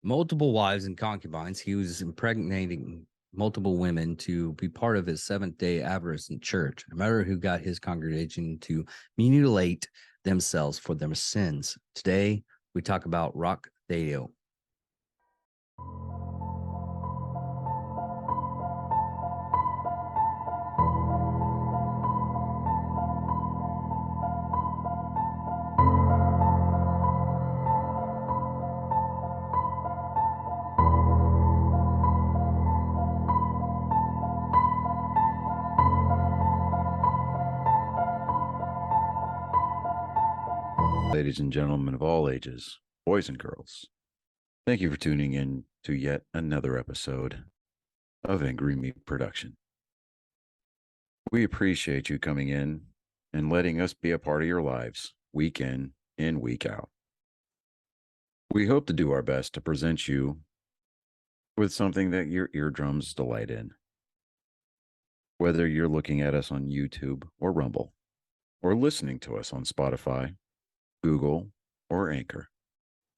multiple wives and concubines. He was impregnating multiple women to be part of his Seventh-day Adventist church, no matter who got his congregation to mutilate themselves for their sins. Today, we talk about Roch Thériault. Ladies and gentlemen of all ages, boys and girls, thank you for tuning in to yet another episode of Angry Meat Production. We appreciate you coming in and letting us be a part of your lives week in and week out. We hope to do our best to present you with something that your eardrums delight in. Whether you're looking at us on YouTube or Rumble, or listening to us on Spotify, Google, or Anchor,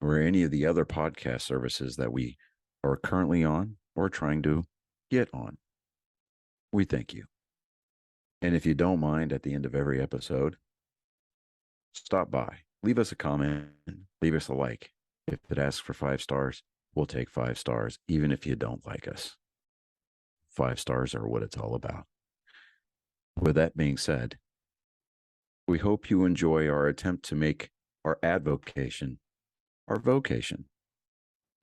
or any of the other podcast services that we are currently on or trying to get on. We thank you. And if you don't mind, at the end of every episode, stop by, leave us a comment, leave us a like. If it asks for 5 stars, we'll take 5 stars, even if you don't like us. 5 stars are what it's all about. With that being said, we hope you enjoy our attempt to make our advocation our vocation.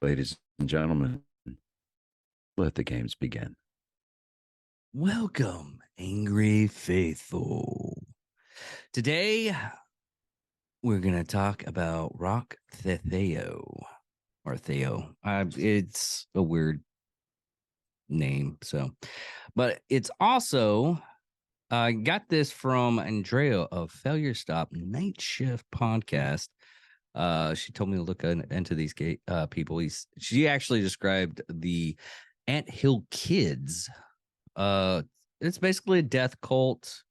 Ladies and gentlemen, let the games begin. Welcome, Angry Faithful. Today, we're going to talk about Roch Thériault, or Theo. It's a weird name, but it's also, I got this from Andrea of Failure Stop Night Shift podcast. She told me to look into these people. She actually described the Anthill Kids. It's basically a death cult.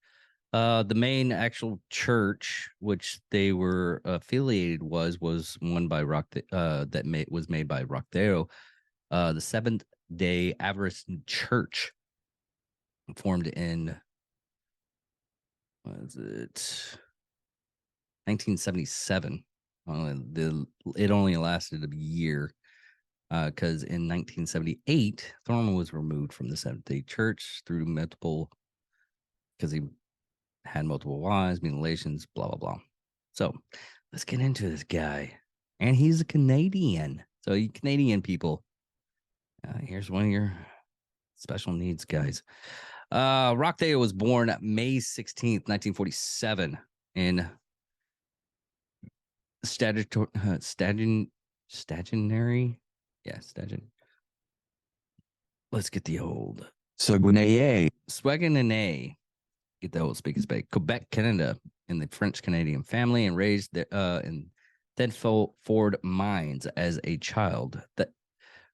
The main actual church which they were affiliated was one by was made by Roch Thériault, the Seventh-day Adventist Church, formed in 1977. It only lasted a year because in 1978, Thorman was removed from the Seventh-day Church through because he had multiple wives, mutilations, blah, blah, blah. So let's get into this guy. And he's a Canadian. So you Canadian people, here's one of your special needs guys. Roch Thériault was born May 16th, 1947 in stationary. Yeah, let's get the old Saguenay. Get the old speak Quebec, Canada, in the French Canadian family, and raised in Thetford Mines as a child. That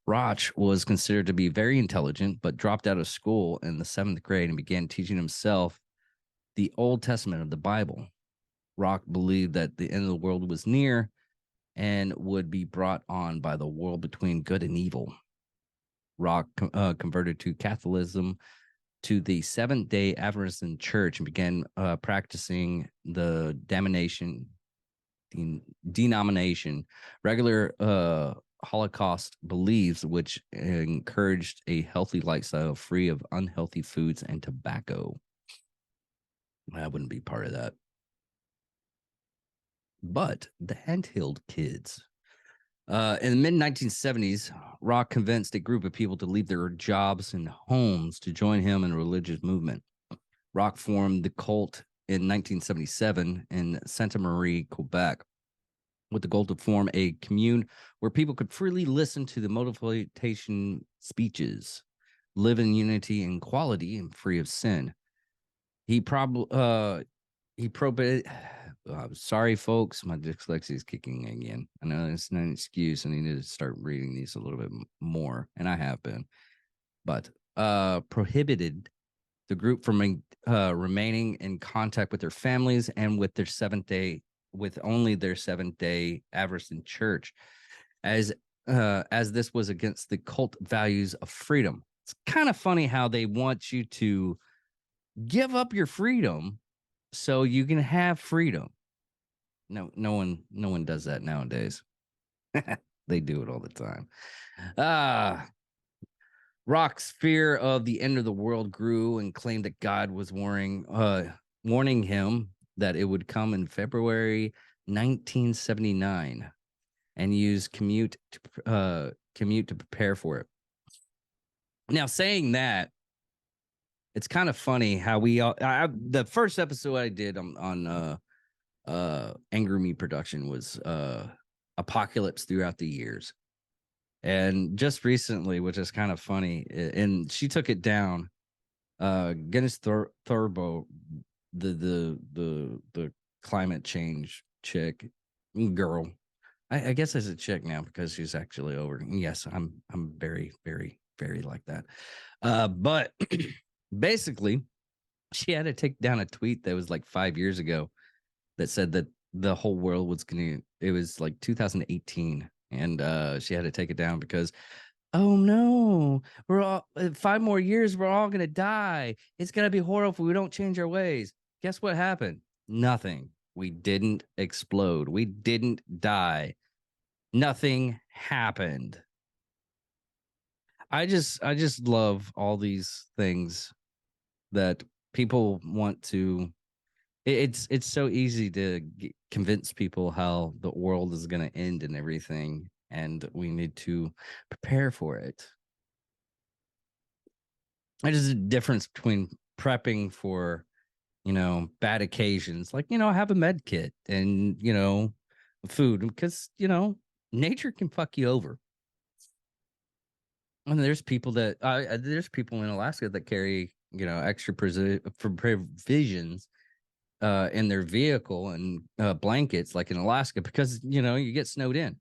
Roch was considered to be very intelligent, but dropped out of school in the 7th grade and began teaching himself the Old Testament of the Bible. Roch believed that the end of the world was near and would be brought on by the world between good and evil. Roch converted to Catholicism to the Seventh-day Adventist Church and began practicing the denomination regular Holocaust beliefs, which encouraged a healthy lifestyle free of unhealthy foods and tobacco. I wouldn't be part of that. But the Anthill Kids. In the mid-1970s, Roch convinced a group of people to leave their jobs and homes to join him in a religious movement. Roch formed the cult in 1977 in Sainte Marie, Quebec, with the goal to form a commune where people could freely listen to the motivation speeches, live in unity and equality, and free of sin. Sorry, folks, my dyslexia is kicking again. I know it's not an excuse. I need to start reading these a little bit more, and I have been. But prohibited the group from remaining in contact with their families and with only their Seventh-day Adventist Church, as as this was against the cult values of freedom. It's kind of funny how they want you to give up your freedom so you can have freedom. No one does that nowadays. They do it all the time. Roch's fear of the end of the world grew and claimed that God was warning him that it would come in February 1979, and use commute to prepare for it. Now, saying that, it's kind of funny how the first episode I did on Angry Me production was Apocalypse Throughout the Years. And just recently, which is kind of funny, and she took it down. Guinness Thurbo, the climate change chick girl. I guess as a chick now because she's actually over. Yes, I'm very, very, very like that. But basically, she had to take down a tweet that was like 5 years ago that said that the whole world was it was like 2018, and she had to take it down because, oh no, we're all 5 more years, we're all gonna die. It's gonna be horrible if we don't change our ways. Guess what happened? Nothing. We didn't explode. We didn't die. Nothing happened. I just love all these things that people want to. It's so easy to convince people how the world is going to end and everything, and we need to prepare for it. There's a difference between prepping for, bad occasions, like, have a med kit and, food, because, nature can fuck you over. And there's people in Alaska that carry, extra provisions in their vehicle and blankets, like in Alaska, because, you get snowed in.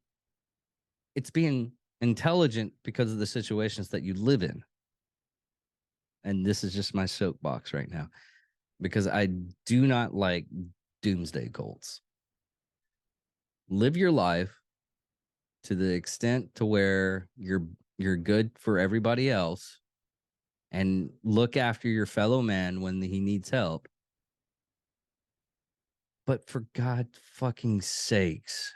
It's being intelligent because of the situations that you live in. And this is just my soapbox right now, because I do not like doomsday cults. Live your life to the extent to where you're good for everybody else, and look after your fellow man when he needs help. But for God fucking sakes,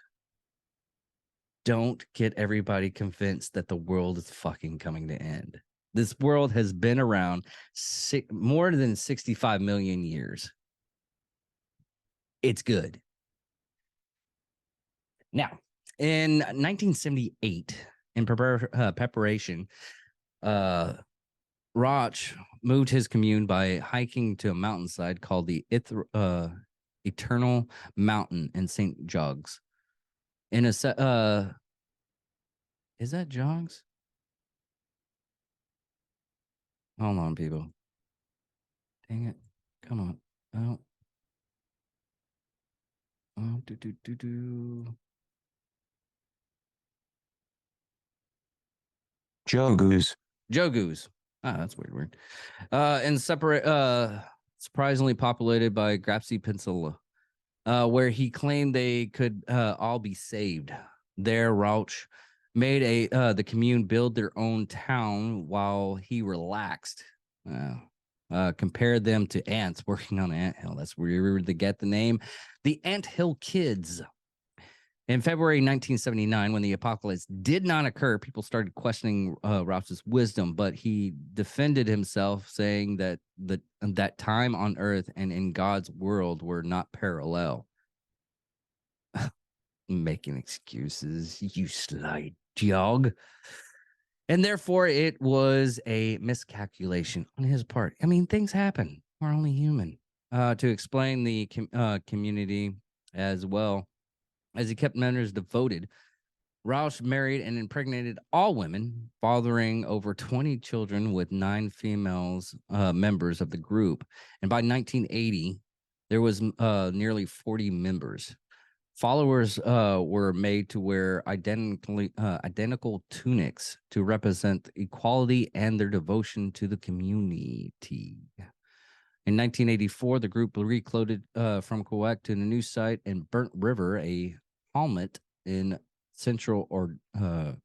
don't get everybody convinced that the world is fucking coming to end. This world has been around more than 65 million years. It's good. Now, in 1978, in preparation, Roch moved his commune by hiking to a mountainside called the Eternal Mountain in St. Jogs. In a is that Jogs? Hold on, people. Dang it. Come on. Oh. Oh, do. Jogus. Jogus. Ah, that's weird. And surprisingly populated by Grapsy Peninsula, where he claimed they could all be saved. There, Rauch made the commune build their own town while he relaxed. Compared them to ants working on an anthill. That's where they get the name, the Anthill Kids. In February 1979, when the apocalypse did not occur, people started questioning Rauch's wisdom, but he defended himself, saying that that time on Earth and in God's world were not parallel. Making excuses, you sly dog. And therefore, it was a miscalculation on his part. I mean, things happen. We're only human. To explain the community as well, as he kept members devoted, Rauch married and impregnated all women, fathering over 20 children with 9 females members of the group. And by 1980, there was nearly 40 members. Followers were made to wear identical tunics to represent equality and their devotion to the community. In 1984, the group recloaded from Quebec to the new site in Burnt River, a hamlet in Central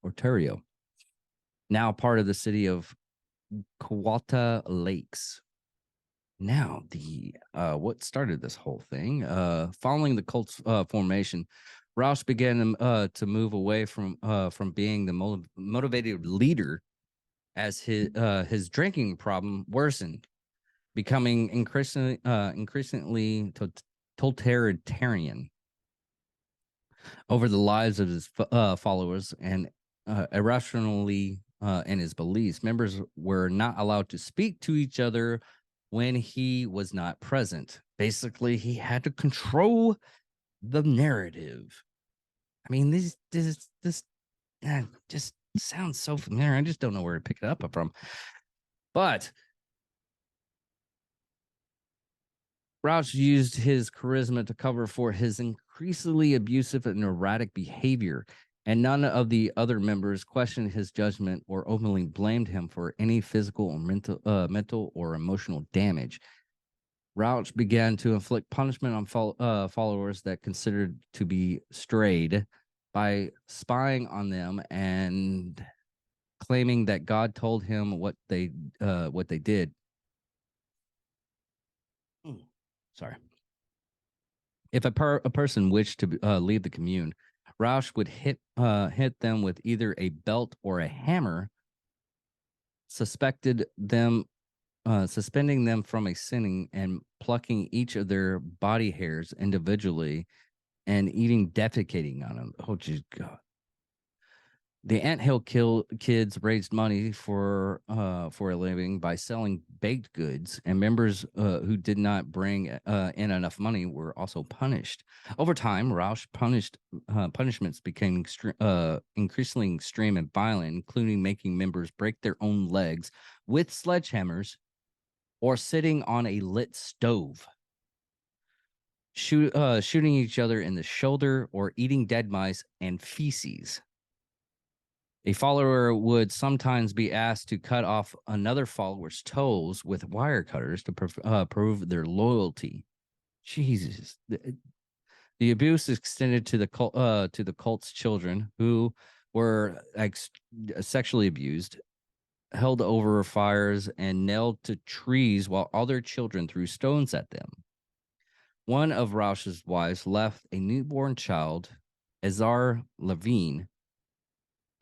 Ontario, now part of the city of Kawata Lakes. Now, the what started this whole thing? Following the cult's formation, Roush began to move away from being the motivated leader as his drinking problem worsened, becoming increasingly totalitarian over the lives of his followers and irrationally in his beliefs. Members were not allowed to speak to each other when he was not present. Basically, he had to control the narrative. I mean, this just sounds so familiar. I just don't know where to pick it up from. But Rouch used his charisma to cover for his increasingly abusive and erratic behavior, and none of the other members questioned his judgment or openly blamed him for any physical or mental or emotional damage. Rouch began to inflict punishment on followers that considered to be strayed by spying on them and claiming that God told him what they did. Sorry. If a person wished to leave the commune, Roush would hit them with either a belt or a hammer, suspending them from a sitting and plucking each of their body hairs individually and even defecating on them. Oh, geez, God. The anthill kids raised money for a living by selling baked goods, and members who did not bring in enough money were also punished. Over time, Roush punishments became increasingly extreme and violent, including making members break their own legs with sledgehammers or sitting on a lit stove, shooting each other in the shoulder, or eating dead mice and feces. A follower would sometimes be asked to cut off another follower's toes with wire cutters to prove their loyalty. Jesus, the abuse extended to the cult's children who were sexually abused, held over fires, and nailed to trees while other children threw stones at them. One of Roush's wives left a newborn child, Azar Levine,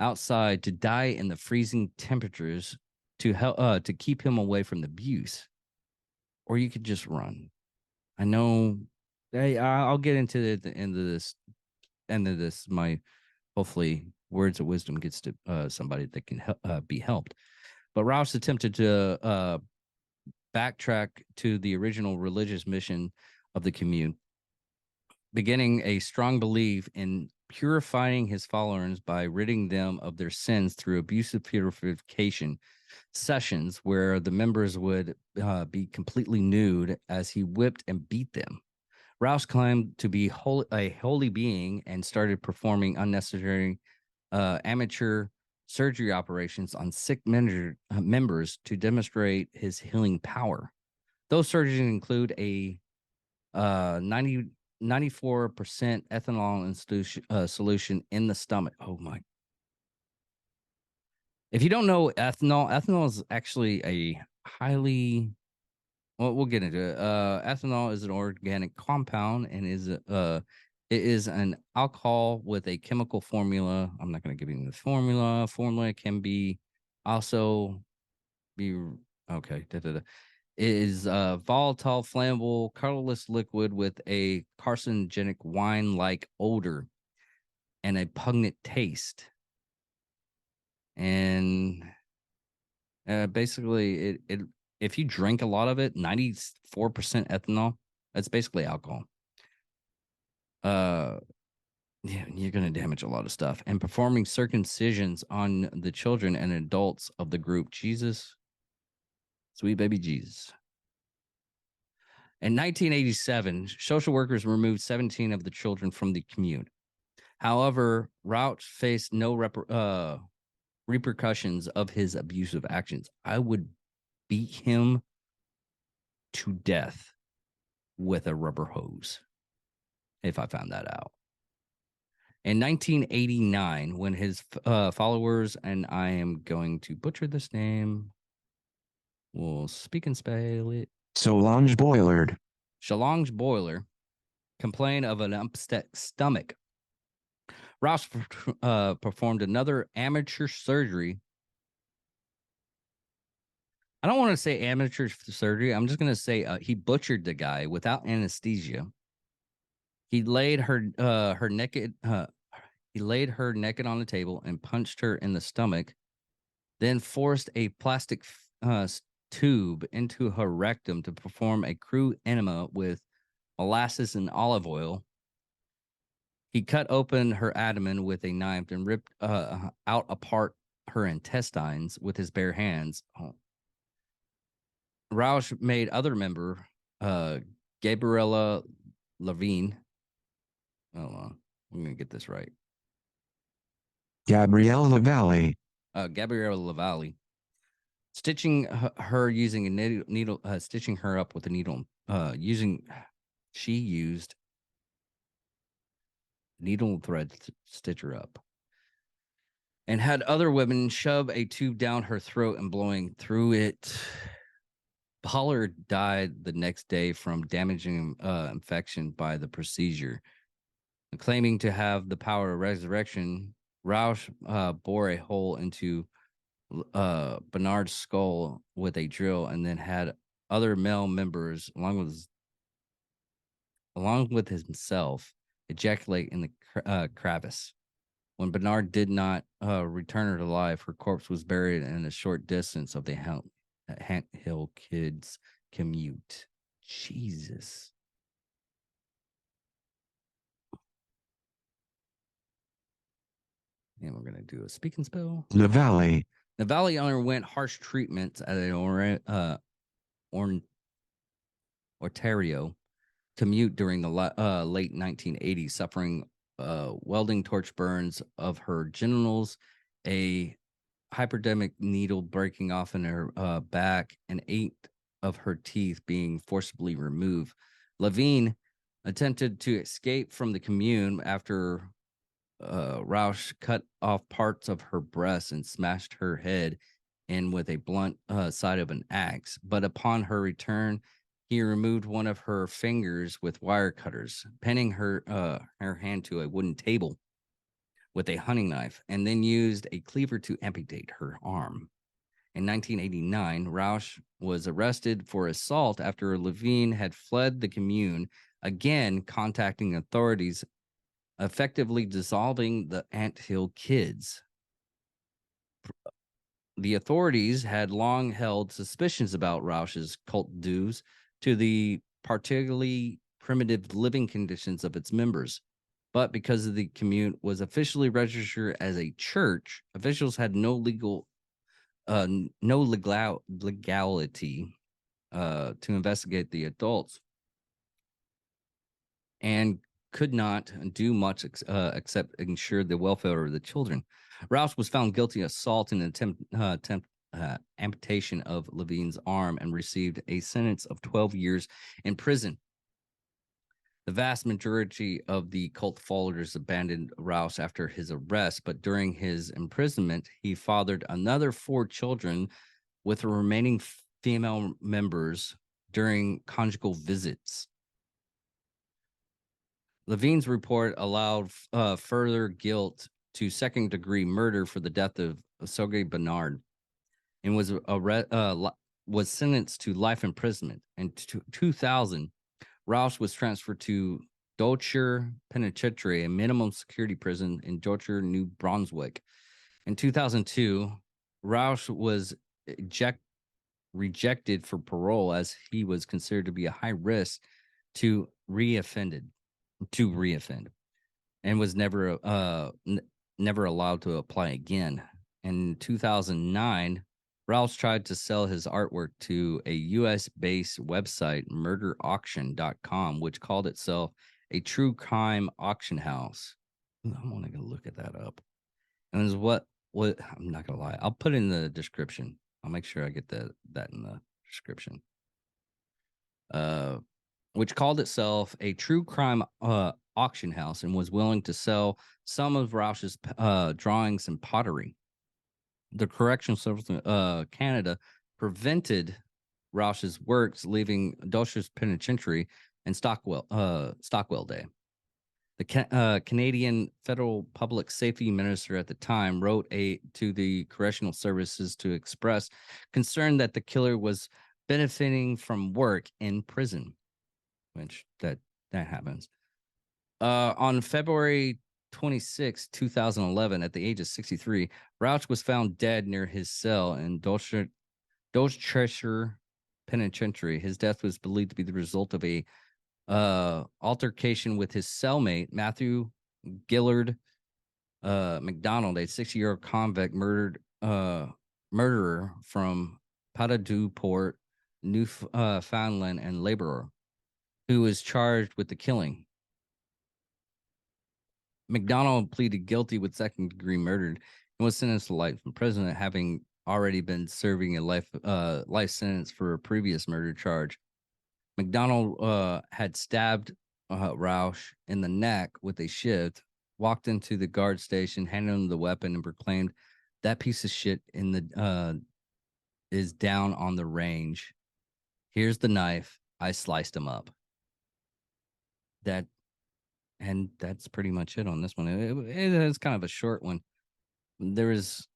outside to die in the freezing temperatures to keep him away from the abuse. Or you could just run. I know. I'll get into the end of this. End of this. My hopefully words of wisdom gets to somebody that can be helped. But Rouse attempted to backtrack to the original religious mission of the commune, beginning a strong belief in purifying his followers by ridding them of their sins through abusive purification sessions where the members would be completely nude as he whipped and beat them. Rouse claimed to be a holy being and started performing unnecessary amateur surgery operations on sick members to demonstrate his healing power. Those surgeries include a 94% ethanol in solution in the stomach. Oh my. If you don't know ethanol is actually a highly, well, we'll get into it. Ethanol is an organic compound and it is an alcohol with a chemical formula. I'm not going to give you the formula. Formula can be also be okay. It is a volatile, flammable, colorless liquid with a carcinogenic wine-like odor and a pungent taste. And basically, it if you drink a lot of it, 94% ethanol, that's basically alcohol. Uh, yeah, you're gonna damage a lot of stuff. And performing circumcisions on the children and adults of the group. Jesus, sweet baby Jesus. In 1987, social workers removed 17 of the children from the commune. However, Rouch faced no repercussions of his abusive actions. I would beat him to death with a rubber hose if I found that out. In 1989, when his followers, and I am going to butcher this name, will speak and spell it. Solange Boilard. Solange Boiler complained of an upset stomach. Rouse performed another amateur surgery. I don't want to say amateur surgery. I'm just going to say he butchered the guy without anesthesia. He laid her naked. He laid her naked on the table and punched her in the stomach. Then forced a plastic tube into her rectum to perform a crude enema with molasses and olive oil. He cut open her abdomen with a knife and ripped out apart her intestines with his bare hands. Rausch made other member, Gabriella Levine. Hold on, I'm gonna get this right. Gabrielle Lavalle. Gabriella Lavalle, stitching her using a needle, stitching her up with a needle. She used needle thread to stitch her up, and had other women shove a tube down her throat and blowing through it. Pollard died the next day from damaging infection by the procedure. Claiming to have the power of resurrection, Rausch bore a hole into Bernard's skull with a drill, and then had other male members, along with himself, ejaculate in the crevice. When Bernard did not return her to life, her corpse was buried in a short distance of the Hant Hill Kids commute. Jesus. And we're going to do a speak and spell. Lavalle. Lavalle underwent harsh treatments at an Ontario commute during the late 1980s, suffering welding torch burns of her genitals, a hypodermic needle breaking off in her back, and 8 of her teeth being forcibly removed. Levine attempted to escape from the commune after Rausch cut off parts of her breast and smashed her head in with a blunt side of an axe. But upon her return, he removed one of her fingers with wire cutters, pinning her hand to a wooden table with a hunting knife, and then used a cleaver to amputate her arm. In 1989, Rausch was arrested for assault after Levine had fled the commune, again contacting authorities, effectively dissolving the Anthill Kids. The authorities had long held suspicions about Rausch's cult dues to the particularly primitive living conditions of its members. But because the commune was officially registered as a church, officials had no legality to investigate the adults, and could not do much except ensure the welfare of the children. Rouse was found guilty of assault and attempt amputation of Levine's arm and received a sentence of 12 years in prison. The vast majority of the cult followers abandoned Rouse after his arrest, but during his imprisonment, he fathered another 4 children with the remaining female members during conjugal visits. Levine's report allowed further guilt to second-degree murder for the death of Sergei Bernard, and was sentenced to life imprisonment. In 2000, Rouse was transferred to Dulcher Penitentiary, a minimum security prison in Dulcher, New Brunswick. In 2002, Rouse was rejected for parole as he was considered to be a high risk to reoffend, and was never allowed to apply again. In 2009, Rouse tried to sell his artwork to a US-based website, murderauction.com, which called itself a true crime auction house. I want to go look at that up. And it was what I'm not gonna lie, I'll put it in the description. I'll make sure I get that in the description. Which called itself a true crime auction house and was willing to sell some of Rausch's drawings and pottery. The Correctional Service Canada prevented Rausch's works leaving Dosher's Penitentiary and Stockwell Day. The Canadian Federal Public Safety Minister at the time wrote to the correctional services to express concern that the killer was benefiting from work in prison, which that happens. On February 26, 2011, at the age of 63, Rauch was found dead near his cell in Dorchester Penitentiary. His death was believed to be the result of a altercation with his cellmate, Matthew Gillard McDonald, a 60-year-old convict murderer from Port, Newfoundland, and laborer, who was charged with the killing. McDonald pleaded guilty with second-degree murder and was sentenced to life in prison, having already been serving a life sentence for a previous murder charge. McDonald had stabbed Rausch in the neck with a shiv, walked into the guard station, handed him the weapon, and proclaimed, "That piece of shit is down on the range. Here's the knife. I sliced him up." And that's pretty much it on this one. It is kind of a short one. There is,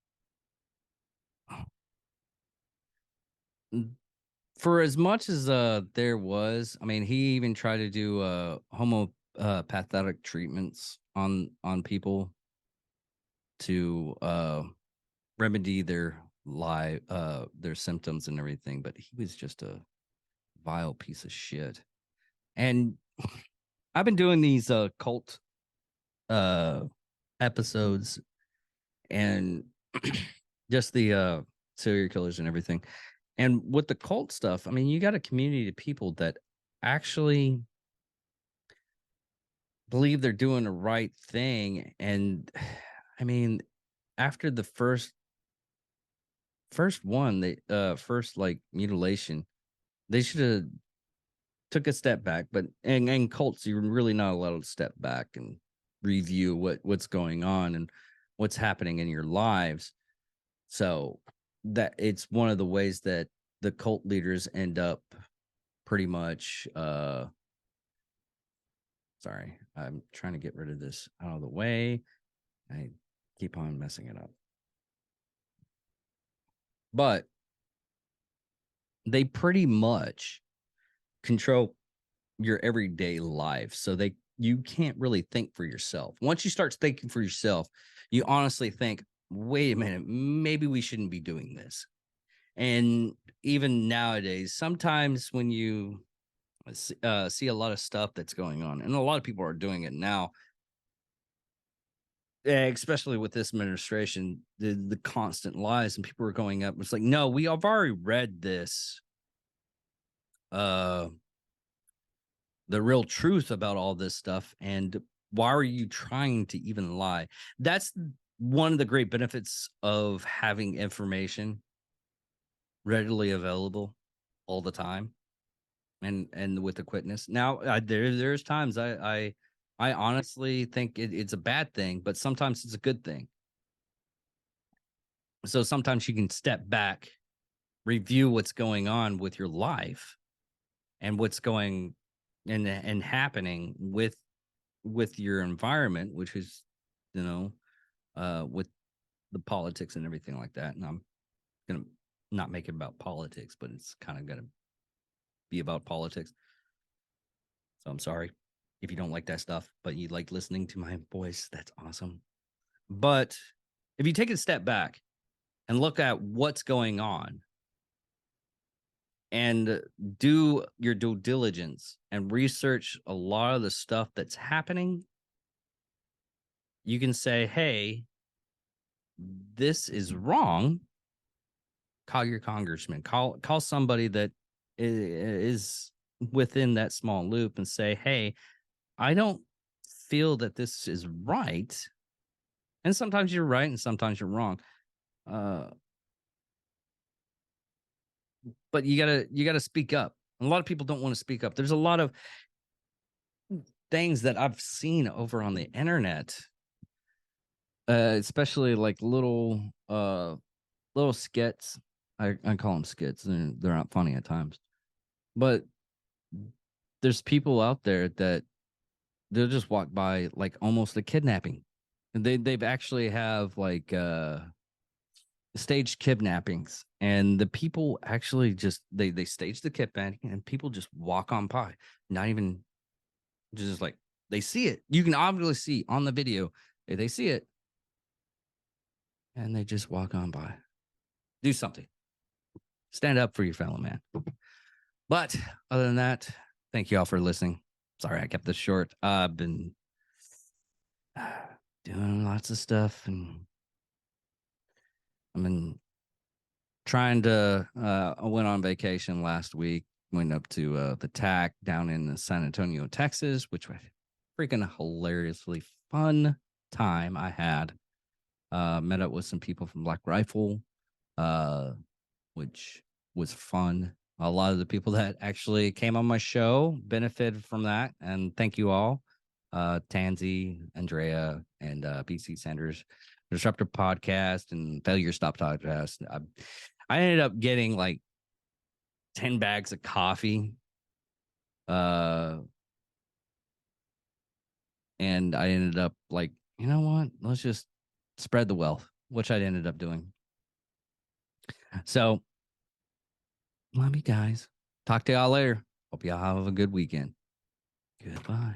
for as much as there was, I mean, he even tried to do homeopathic treatments on people to remedy their symptoms and everything, but he was just a vile piece of shit. And I've been doing these cult episodes and just the serial killers and everything. And with the cult stuff, I mean, you got a community of people that actually believe they're doing the right thing. And I mean, after the first one, the first like mutilation, they should have took a step back. But and cults, you're really not allowed to step back and review what's going on and what's happening in your lives. So that it's one of the ways that the cult leaders end up pretty much sorry, I'm trying to get rid of this out of the way. I keep on messing it up. But they pretty much control your everyday life. So you can't really think for yourself. Once you start thinking for yourself, you honestly think, wait a minute, maybe we shouldn't be doing this. And even nowadays, sometimes when you see a lot of stuff that's going on, and a lot of people are doing it now, especially with this administration, the constant lies, and people are going up. It's like, no, we have already read this. The real truth about all this stuff, and why are you trying to even lie? That's one of the great benefits of having information readily available all the time, and with the quickness. Now, there's times I honestly think it's a bad thing, but sometimes it's a good thing. So sometimes you can step back, review what's going on with your life, and what's going and happening with your environment, which is, with the politics and everything like that. And I'm gonna not make it about politics, but it's kind of gonna be about politics. So I'm sorry if you don't like that stuff, but you like listening to my voice. That's awesome. But if you take a step back and look at what's going on and do your due diligence and research a lot of the stuff that's happening, you can say, hey, this is wrong. Call your congressman, call somebody that is within that small loop and say, hey, I don't feel that this is right. And sometimes you're right and sometimes you're wrong. But you gotta speak up. A lot of people don't want to speak up. There's a lot of things that I've seen over on the internet, especially like little skits. I call them skits, and they're not funny at times, but there's people out there that they'll just walk by like almost a kidnapping, and they've actually have like staged kidnappings, and the people actually just they stage the kidnapping, and people just walk on by, not even just like they see it. You can obviously see on the video they see it, and they just walk on by. Do something. Stand up for your fellow man. But other than that, thank you all for listening. Sorry I kept this short. I've been doing lots of stuff, and I've been trying to I went on vacation last week, went up to the TAC down in San Antonio, Texas, which was freaking hilariously fun time I had. Met up with some people from Black Rifle, which was fun. A lot of the people that actually came on my show benefited from that, and thank you all. Tansy, Andrea, and BC Sanders, Disruptor Podcast, and Failure Stop Podcast. I ended up getting like 10 bags of coffee. And I ended up like, you know what? Let's just spread the wealth, which I ended up doing. So, love you guys. Talk to y'all later. Hope y'all have a good weekend. Goodbye.